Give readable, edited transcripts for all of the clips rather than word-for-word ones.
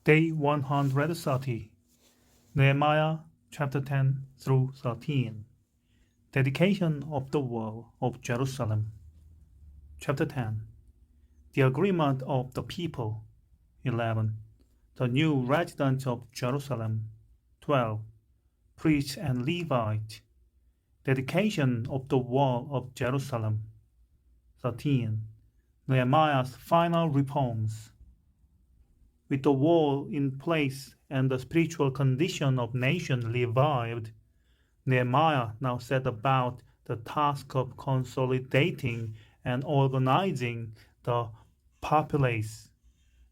Day 130. Nehemiah chapter 10 through 13. Dedication of the wall of Jerusalem. Chapter 10. The agreement of the people. 11. The new residents of Jerusalem. 12. Priests and Levites. Dedication of the wall of Jerusalem. 13. Nehemiah's final reforms. With the wall in place and the spiritual condition of nation revived, Nehemiah now set about the task of consolidating and organizing the populace.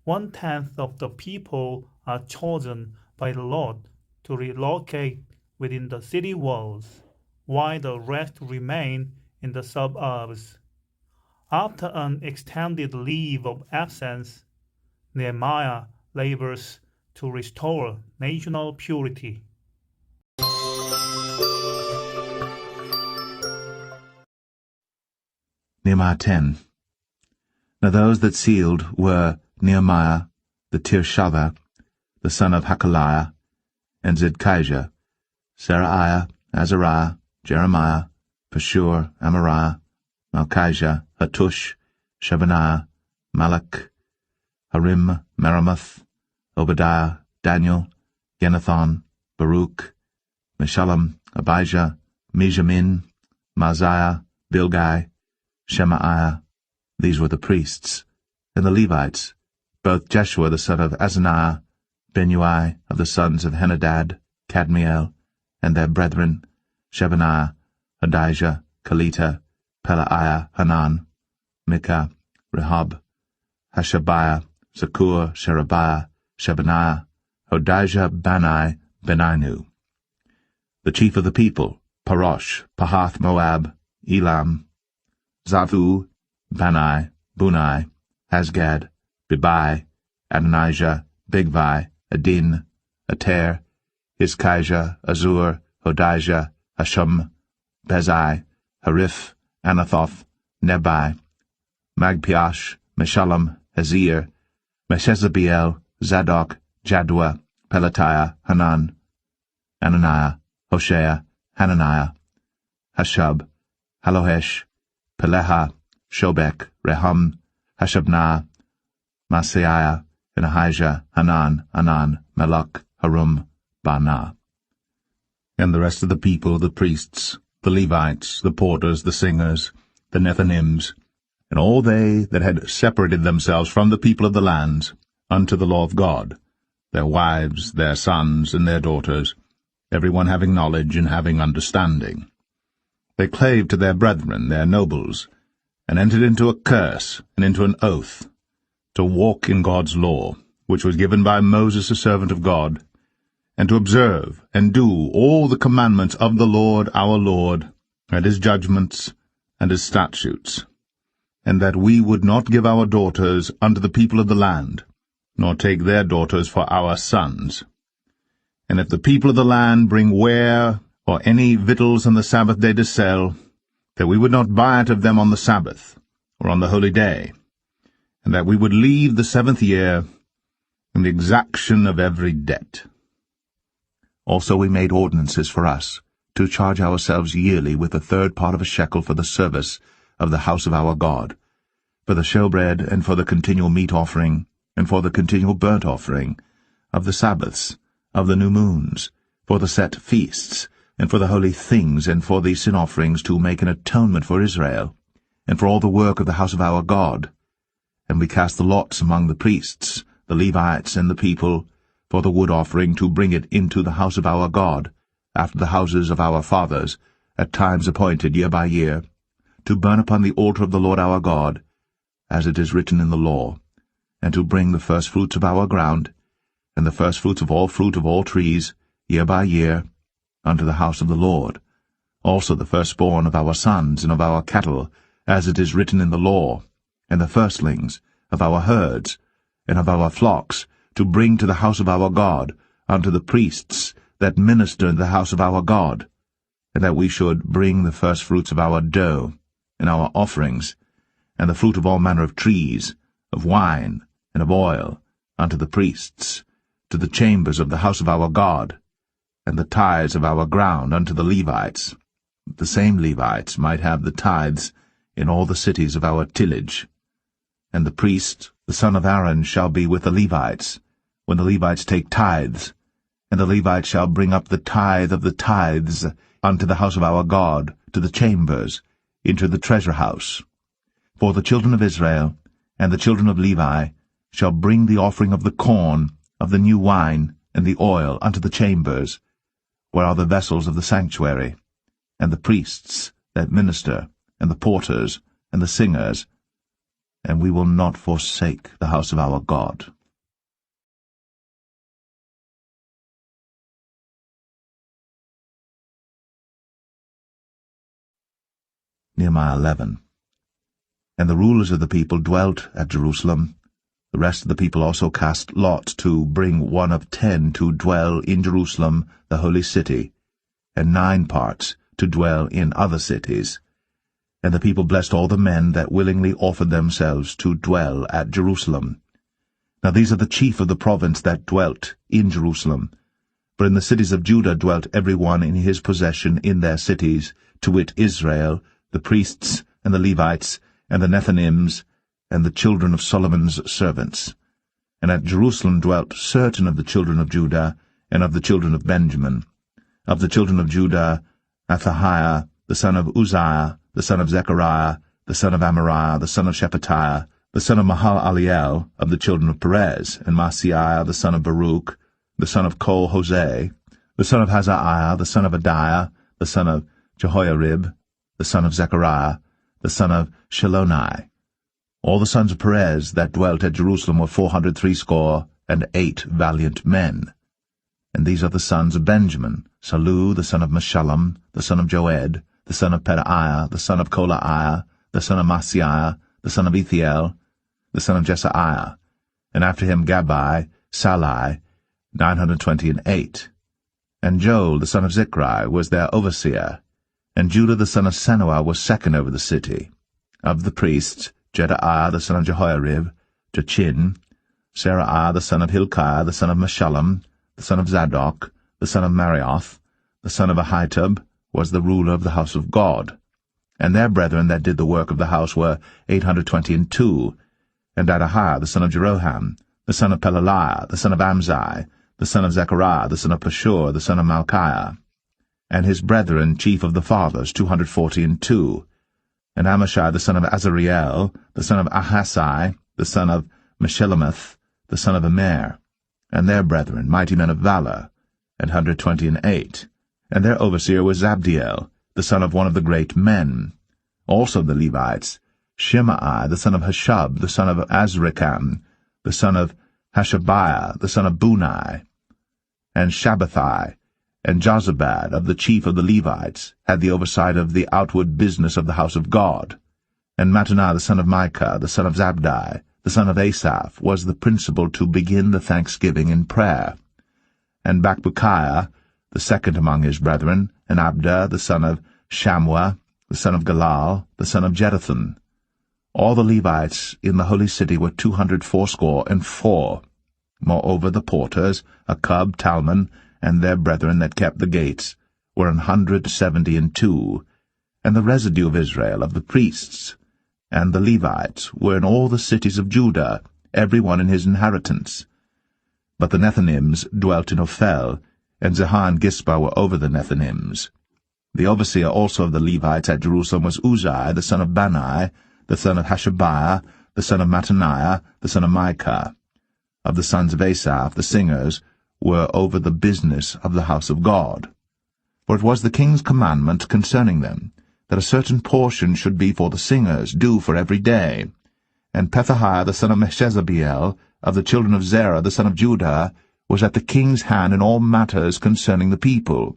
1/10 of the people are chosen by the Lord to relocate within the city walls, while the rest remain in the suburbs. After an extended leave of absence, Nehemiah labors to restore national purity. Nehemiah 10. Now those that sealed were Nehemiah the Tirshatha, the son of Hakaliah, and Zedkiah, Seraiah, Azariah, Jeremiah, Pashur, Amariah, Malchijah, Hattush, Shebaniah, Malach, Harim, Meremoth, Obadiah, Daniel, Ginnathan, Baruch, Meshullam, Abijah, Mijamin, Maaziah, Bilgai, Shemaiah. These were the priests. And the Levites, both Jeshua the son of Azaniah, Benui of the sons of Henadad, Kadmiel, and their brethren, Shebaniah, Adijah, Kelita, Pelaiah, Hanan, Micah, Rehob, Hashabiah, Zakur, Sherebiah, Shebaniah, Hodijah, Bani, Beninu. The chief of the people, Parosh, Pahath Moab, Elam, Zavu, Bani, Bunai, Asgad, Bebai, Adonijah, Bigvai, Adin, Ater, Hizkijah, Azur, Hodijah, Hashum, Bezai, Hariph, Anathoth, Nebai, Magpiash, Meshullam, Hazir, Meshezabiel, Zadok, Jadua, Pelatiah, Hanan, Ananiah, Hoshea, Hananiah, Hashub, Halohesh, Peleha, Shobek, Rehum, Hashabnah, Maaseiah, and Ahijah, Hanan, Anan, Melech, Harum, Baanah. And the rest of the people, the priests, the Levites, the porters, the singers, the Nethinims, and all they that had separated themselves from the people of the lands, unto the law of God, their wives, their sons, and their daughters, every one having knowledge and having understanding. They clave to their brethren, their nobles, and entered into a curse and into an oath, to walk in God's law, which was given by Moses the servant of God, and to observe and do all the commandments of the Lord our Lord, and his judgments, and his statutes, and that we would not give our daughters unto the people of the land, nor take their daughters for our sons. And if the people of the land bring ware or any victuals on the Sabbath day to sell, that we would not buy it of them on the Sabbath, or on the holy day, and that we would leave the 7th year in the exaction of every debt. Also we made ordinances for us, to charge ourselves yearly with a 1/3 part of a shekel for the service of the house of our God, for the showbread, and for the continual meat offering, and for the continual burnt offering, of the Sabbaths, of the new moons, for the set feasts, and for the holy things, and for the sin offerings, to make an atonement for Israel, and for all the work of the house of our God. And we cast the lots among the priests, the Levites, and the people, for the wood offering, to bring it into the house of our God, after the houses of our fathers, at times appointed year by year, to burn upon the altar of the Lord our God, as it is written in the law, and to bring the firstfruits of our ground, and the firstfruits of all fruit of all trees, year by year, unto the house of the Lord, also the firstborn of our sons and of our cattle, as it is written in the law, and the firstlings of our herds, and of our flocks, to bring to the house of our God, unto the priests that minister in the house of our God, and that we should bring the firstfruits of our dough, and our offerings, and the fruit of all manner of trees, of wine, and of oil, unto the priests, to the chambers of the house of our God, and the tithes of our ground unto the Levites, that the same Levites might have the tithes in all the cities of our tillage. And the priest, the son of Aaron, shall be with the Levites, when the Levites take tithes, and the Levites shall bring up the tithe of the tithes unto the house of our God, to the chambers, into the treasure house. For the children of Israel and the children of Levi shall bring the offering of the corn, of the new wine, and the oil unto the chambers, where are the vessels of the sanctuary, and the priests that minister, and the porters, and the singers, and we will not forsake the house of our God. Nehemiah 11. And the rulers of the people dwelt at Jerusalem. The rest of the people also cast lot to bring 1 of 10 to dwell in Jerusalem, the holy city, and 9 parts to dwell in other cities. And the people blessed all the men that willingly offered themselves to dwell at Jerusalem. Now these are the chief of the province that dwelt in Jerusalem. For in the cities of Judah dwelt every one in his possession in their cities, to wit Israel, the priests, and the Levites, and the Nethinims, and the children of Solomon's servants. And at Jerusalem dwelt certain of the children of Judah, and of the children of Benjamin. Of the children of Judah, Athahiah, the son of Uzziah, the son of Zechariah, the son of Amariah, the son of Shephatiah, the son of Mahalaliel, of the children of Perez, and Maaseiah, the son of Baruch, the son of Kol-Hoseh, the son of Hazaiah, the son of Adiah, the son of Jehoiarib, the son of Zechariah, the son of Shiloni. All the sons of Perez that dwelt at Jerusalem were 468 valiant men. And these are the sons of Benjamin: Salu, the son of Meshullam, the son of Joed, the son of Pedaiah, the son of Kolaiah, the son of Maaseiah, the son of Ethiel, the son of Jesaiah, and after him Gabbai, Salai, 928. And Joel, the son of Zichri, was their overseer. And Judah, the son of Senuah, was second over the city. Of the priests, Jedaiah, the son of Jehoiarib, Jachin, Seraiah, the son of Hilkiah, the son of Meshullam, the son of Zadok, the son of Marioth, the son of Ahitub, was the ruler of the house of God. And their brethren that did the work of the house were 822. And Adahiah, the son of Jeroham, the son of Pelaliah, the son of Amzai, the son of Zechariah, the son of Pashur, the son of Malchiah. And his brethren, chief of the fathers, 242. And Amashai, the son of Azariel, the son of Ahasai, the son of Meshillemeth, the son of Immer, and their brethren, mighty men of valor, 128. And their overseer was Zabdiel, the son of one of the great men. Also the Levites, Shimei, the son of Hashub, the son of Azrikam, the son of Hashabiah, the son of Bunai, and Shabbathai, and Jozabad, of the chief of the Levites, had the oversight of the outward business of the house of God. And Mattaniah, the son of Micah, the son of Zabdi, the son of Asaph, was the principal to begin the thanksgiving in prayer. And Bakbukiah, the second among his brethren, and Abda, the son of Shammua, the son of Galal, the son of Jeduthun. All the Levites in the holy city were 284. Moreover the porters, Akkub, Talmon, and their brethren that kept the gates, were 172, and the residue of Israel, of the priests, and the Levites, were in all the cities of Judah, every one in his inheritance. But the Nethinims dwelt in Ophel, and Zehah and Gispa were over the Nethinims. The overseer also of the Levites at Jerusalem was Uzziah, the son of Bani, the son of Hashabiah, the son of Mattaniah, the son of Micah. Of the sons of Asaph, the singers, were over the business of the house of God. For it was the king's commandment concerning them, that a certain portion should be for the singers, due for every day. And Pethahiah, the son of Meshezabiel, of the children of Zerah, the son of Judah, was at the king's hand in all matters concerning the people.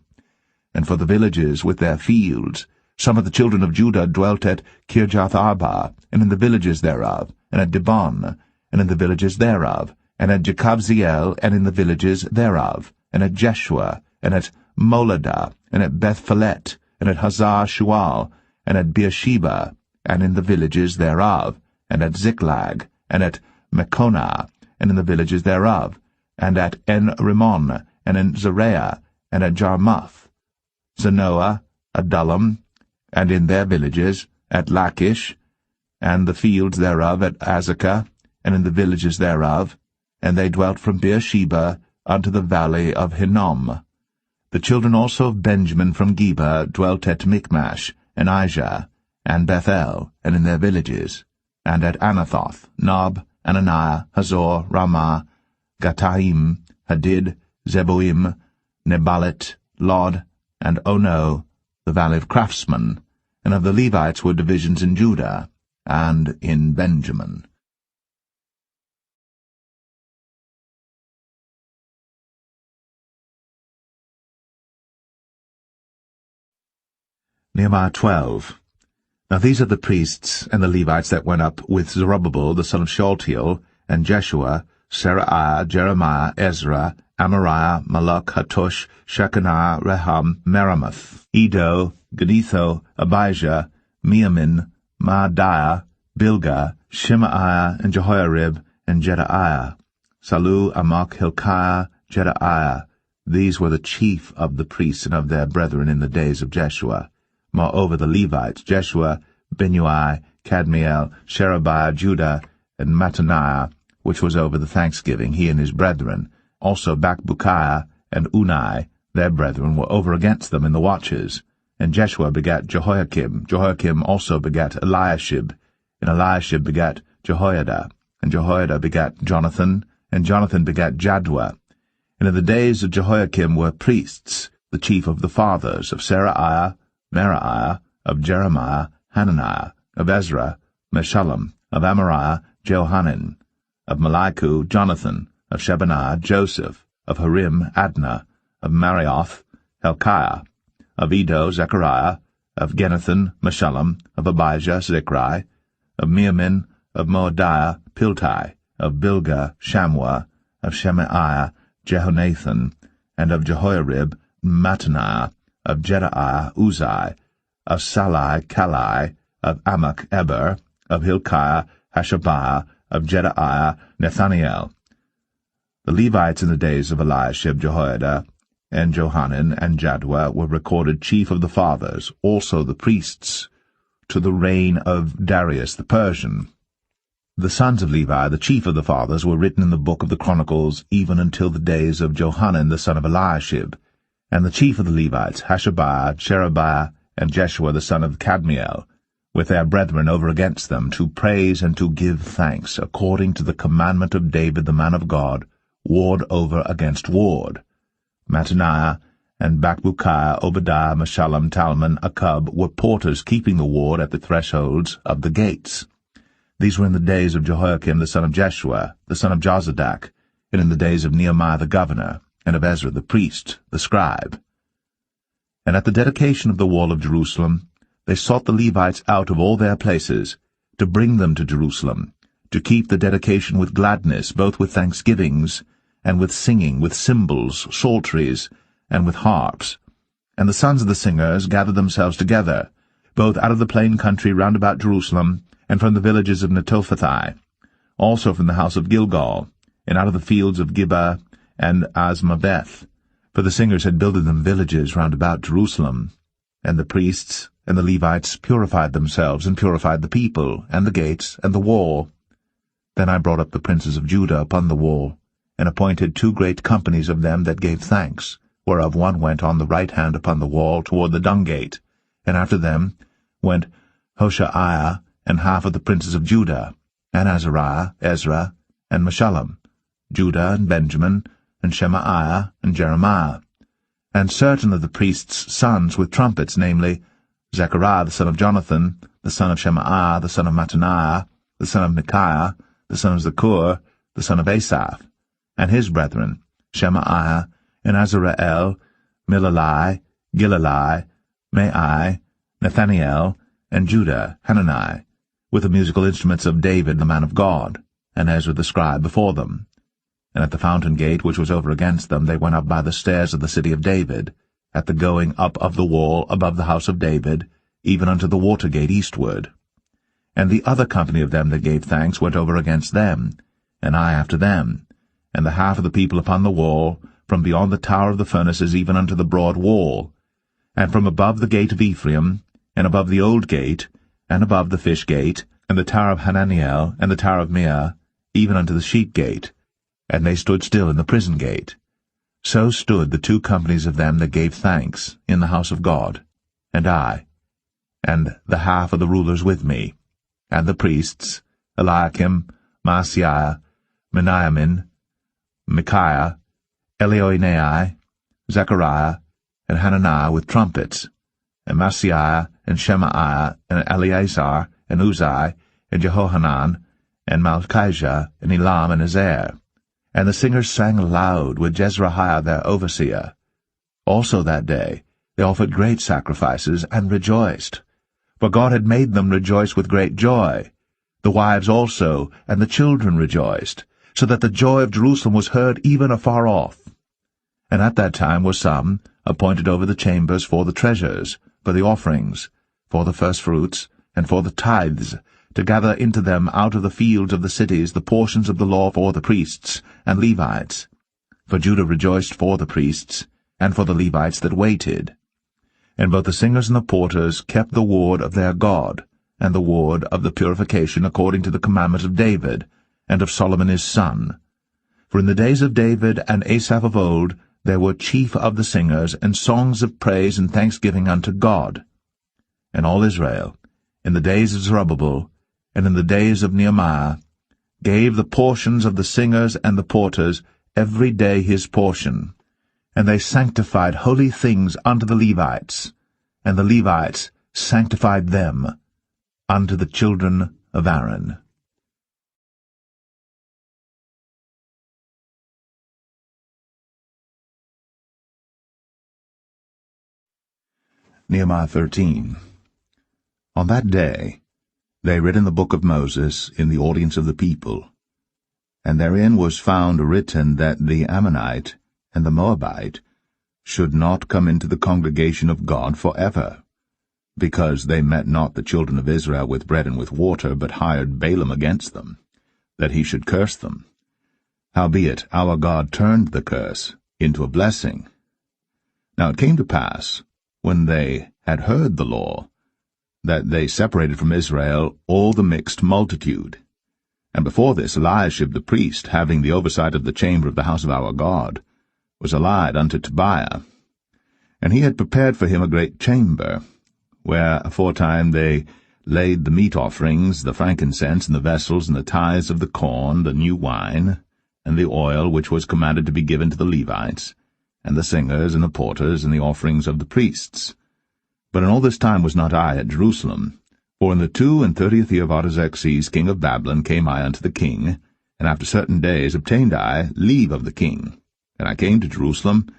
And for the villages with their fields, some of the children of Judah dwelt at Kirjath-Arba, and in the villages thereof, and at Dibon, and in the villages thereof, and at Jekabziel, and in the villages thereof, and at Jeshua, and at Moladah, and at Beth-Phelet, and at Hazar-Shual, and at Beersheba, and in the villages thereof, and at Ziklag, and at Mekonah, and in the villages thereof, and at En-Rimmon, and in Zereah, and at Jarmuth, Zanoah, Adullam, and in their villages, at Lachish, and the fields thereof at Azekah, and in the villages thereof, and they dwelt from Beersheba unto the valley of Hinnom. The children also of Benjamin from Geba dwelt at Michmash, and Aijah, and Bethel, and in their villages, and at Anathoth, Nob, Ananiah, Hazor, Ramah, Gataim, Hadid, Zeboim, Nebalit, Lod, and Ono, the valley of craftsmen, and of the Levites were divisions in Judah, and in Benjamin. Nehemiah 12. Now these are the priests and the Levites that went up with Zerubbabel the son of Shealtiel, and Jeshua, Seraiah, Jeremiah, Ezra, Amariah, Malach, Hattush, Shechaniah, Rehum, Meremoth, Edo, Ginnetho, Abijah, Miamin, Maadiah, Bilgah, Shemaiah, and Jehoiarib, and Jedaiah, Salu, Amok, Hilkiah, Jedaiah. These were the chief of the priests and of their brethren in the days of Jeshua. Moreover the Levites, Jeshua, Binnui, Kadmiel, Sherebiah, Judah, and Mattaniah, which was over the thanksgiving, he and his brethren. Also Bakbukiah and Unai, their brethren, were over against them in the watches. And Jeshua begat Jehoiakim. Jehoiakim also begat Eliashib, and Eliashib begat Jehoiada, and Jehoiada begat Jonathan, and Jonathan begat Jaddua. And in the days of Jehoiakim were priests, the chief of the fathers, of Seraiah, Meraiah, of Jeremiah, Hananiah, of Ezra, Meshullam, of Amariah, Johanan, of Malachi, Jonathan, of Shebaniah, Joseph, of Harim, Adnah, of Marioth, Helkiah, of Edo, Zechariah, of Ginnethan, Meshullam, of Abijah, Zichri, of Miamin, of Moadiah, Piltai, of Bilgah, Shammua, of Shemaiah, Jehonathan, and of Jehoiarib, Mattaniah, of Jedaiah, Uzai, of Salai, Kalai, of Amok, Eber, of Hilkiah, Hashabiah, of Jedaiah, Nethaniel. The Levites in the days of Eliashib, Jehoiada, and Johanan, and Jaddua were recorded chief of the fathers, also the priests, to the reign of Darius the Persian. The sons of Levi, the chief of the fathers, were written in the book of the Chronicles, even until the days of Johanan the son of Eliashib. And the chief of the Levites, Hashabiah, Sherebiah, and Jeshua the son of Kadmiel, with their brethren over against them, to praise and to give thanks, according to the commandment of David the man of God, ward over against ward. Mattaniah, and Bakbukiah, Obadiah, Meshullam, Talmon, Akub were porters keeping the ward at the thresholds of the gates. These were in the days of Jehoiakim the son of Jeshua, the son of Jozadak, and in the days of Nehemiah the governor, and of Ezra the priest, the scribe. And at the dedication of the wall of Jerusalem, they sought the Levites out of all their places, to bring them to Jerusalem, to keep the dedication with gladness, both with thanksgivings, and with singing, with cymbals, psalteries, and with harps. And the sons of the singers gathered themselves together, both out of the plain country round about Jerusalem, and from the villages of Netophathi, also from the house of Gilgal, and out of the fields of Gibeah and Asmaveth, for the singers had builded them villages round about Jerusalem. And the priests and the Levites purified themselves, and purified the people, and the gates, and the wall. Then I brought up the princes of Judah upon the wall, and appointed 2 great companies of them that gave thanks, whereof one went on the right hand upon the wall toward the dung gate, and after them went Hoshaiah, and half of the princes of Judah, and Azariah, Ezra, and Meshullam, Judah and Benjamin, and Shemaiah, and Jeremiah, and certain of the priests' sons with trumpets, namely, Zechariah the son of Jonathan, the son of Shemaiah, the son of Mattaniah, the son of Micaiah, the son of Zakur, the son of Asaph, and his brethren, Shemaiah, and Azareel, Milalai, Gilalai, Mai, Nathaniel, and Judah, Hanani, with the musical instruments of David the man of God, and Ezra the scribe before them. And at the fountain gate which was over against them they went up by the stairs of the city of David, at the going up of the wall above the house of David, even unto the water gate eastward. And the other company of them that gave thanks went over against them, and I after them. and the half of the people upon the wall, from beyond the tower of the furnaces even unto the broad wall, and from above the gate of Ephraim, and above the old gate, and above the fish gate, and the tower of Hananiel, and the tower of Meah, even unto the sheep gate, and they stood still in the prison gate. So stood the 2 companies of them that gave thanks in the house of God, and I, and the half of the rulers with me, and the priests, Eliakim, Maaseiah, Meniamin, Micaiah, Elioenai, Zechariah, and Hananiah with trumpets, and Maaseiah, and Shemaiah, and Eleazar, and Uzai, and Jehohanan, and Malchijah, and Elam, and Ezer. And the singers sang loud with Jezreiah their overseer. Also that day they offered great sacrifices, and rejoiced. For God had made them rejoice with great joy. The wives also and the children rejoiced, so that the joy of Jerusalem was heard even afar off. And at that time were some appointed over the chambers for the treasures, for the offerings, for the firstfruits, and for the tithes, to gather into them out of the fields of the cities the portions of the law for the priests and Levites. For Judah rejoiced for the priests, and for the Levites that waited. And both the singers and the porters kept the ward of their God, and the ward of the purification according to the commandment of David, and of Solomon his son. For in the days of David and Asaph of old there were chief of the singers, and songs of praise and thanksgiving unto God. And all Israel, in the days of Zerubbabel, and in the days of Nehemiah, gave the portions of the singers and the porters every day his portion. And they sanctified holy things unto the Levites, and the Levites sanctified them unto the children of Aaron. Nehemiah 13. On that day they read in the book of Moses in the audience of the people, and therein was found written that the Ammonite and the Moabite should not come into the congregation of God forever, because they met not the children of Israel with bread and with water, but hired Balaam against them, that he should curse them. Howbeit our God turned the curse into a blessing. Now it came to pass, when they had heard the law, that they separated from Israel all the mixed multitude. And before this Eliashib the priest, having the oversight of the chamber of the house of our God, was allied unto Tobiah. And he had prepared for him a great chamber, where aforetime they laid the meat offerings, the frankincense, and the vessels, and the tithes of the corn, the new wine, and the oil which was commanded to be given to the Levites, and the singers, and the porters, and the offerings of the priests. But in all this time was not I at Jerusalem, for in the 32 year of Artaxerxes king of Babylon came I unto the king, and after certain days obtained I leave of the king. And I came to Jerusalem,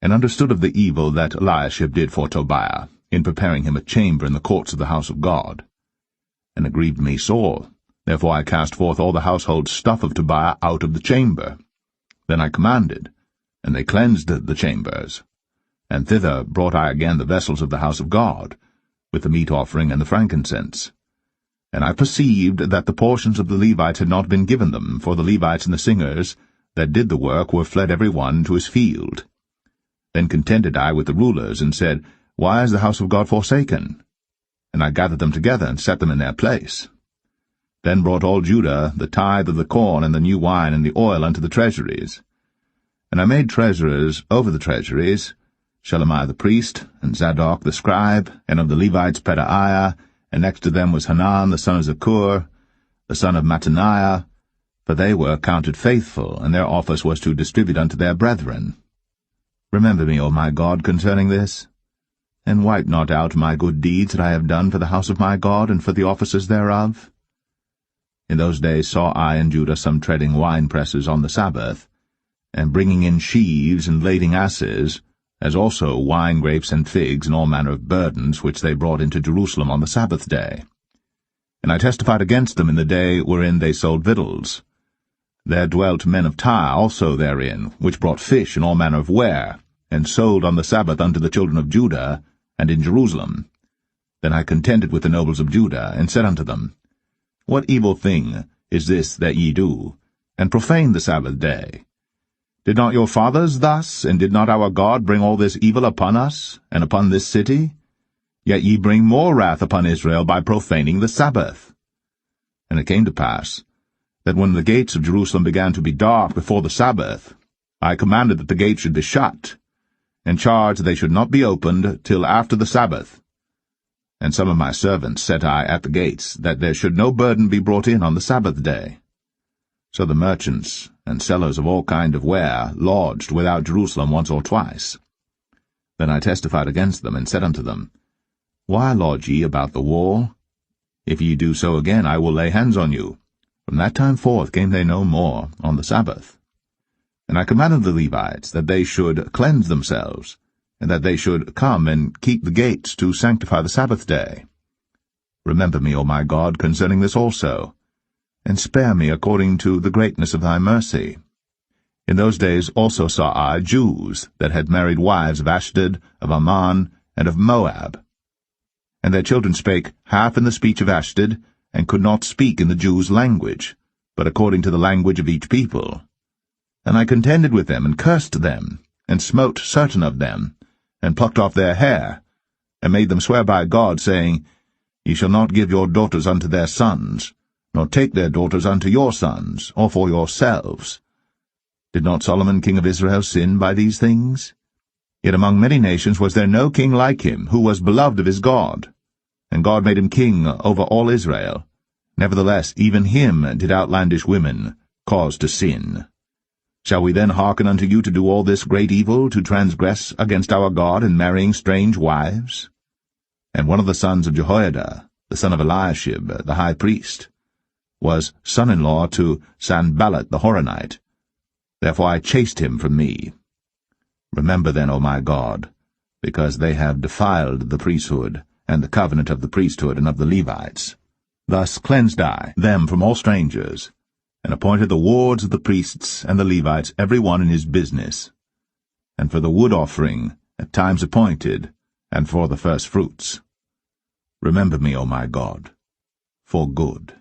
and understood of the evil that Eliashib did for Tobiah, in preparing him a chamber in the courts of the house of God. And it grieved me sore. Therefore I cast forth all the household stuff of Tobiah out of the chamber. Then I commanded, and they cleansed the chambers. And thither brought I again the vessels of the house of God, with the meat offering and the frankincense. And I perceived that the portions of the Levites had not been given them, for the Levites and the singers that did the work were fled every one to his field. Then contended I with the rulers, and said, Why is the house of God forsaken? And I gathered them together, and set them in their place. Then brought all Judah the tithe of the corn, and the new wine, and the oil unto the treasuries. And I made treasurers over the treasuries, Shelemiah the priest, and Zadok the scribe, and of the Levites Pedaiah, and next to them was Hanan the son of Zakur, the son of Mattaniah, for they were counted faithful, and their office was to distribute unto their brethren. Remember me, O my God, concerning this, and wipe not out my good deeds that I have done for the house of my God, and for the offices thereof. In those days saw I in Judah some treading winepresses on the Sabbath, and bringing in sheaves and lading asses, as also wine grapes and figs and all manner of burdens which they brought into Jerusalem on the Sabbath day. And I testified against them in the day wherein they sold victuals. There dwelt men of Tyre also therein, which brought fish and all manner of ware, and sold on the Sabbath unto the children of Judah, and in Jerusalem. Then I contended with the nobles of Judah, and said unto them, What evil thing is this that ye do, and profaned the Sabbath day. Did not your fathers thus, and did not our God bring all this evil upon us, and upon this city? Yet ye bring more wrath upon Israel by profaning the Sabbath. And it came to pass, that when the gates of Jerusalem began to be dark before the Sabbath, I commanded that the gates should be shut, and charged they should not be opened till after the Sabbath. And some of my servants set I at the gates, that there should no burden be brought in on the Sabbath day. So the merchants and sellers of all kind of ware lodged without Jerusalem once or twice. Then I testified against them, and said unto them, Why lodge ye about the wall? If ye do so again, I will lay hands on you. From that time forth came they no more on the Sabbath. And I commanded the Levites that they should cleanse themselves, and that they should come and keep the gates to sanctify the Sabbath day. Remember me, O my God, concerning this also, and spare me according to the greatness of thy mercy. In those days also saw I Jews that had married wives of Ashdod, of Ammon, and of Moab. And their children spake half in the speech of Ashdod, and could not speak in the Jews' language, but according to the language of each people. And I contended with them, and cursed them, and smote certain of them, and plucked off their hair, and made them swear by God, saying, Ye shall not give your daughters unto their sons, nor take their daughters unto your sons, or for yourselves. Did not Solomon king of Israel sin by these things? Yet among many nations was there no king like him, who was beloved of his God. And God made him king over all Israel. Nevertheless, even him did outlandish women cause to sin. Shall we then hearken unto you to do all this great evil, to transgress against our God in marrying strange wives? And one of the sons of Jehoiada, the son of Eliashib, the high priest, was son-in-law to Sanballat the Horonite. Therefore I chased him from me. Remember then, O my God, because they have defiled the priesthood, and the covenant of the priesthood and of the Levites. Thus cleansed I them from all strangers, and appointed the wards of the priests and the Levites, every one in his business, and for the wood offering at times appointed, and for the first fruits. Remember me, O my God, for good.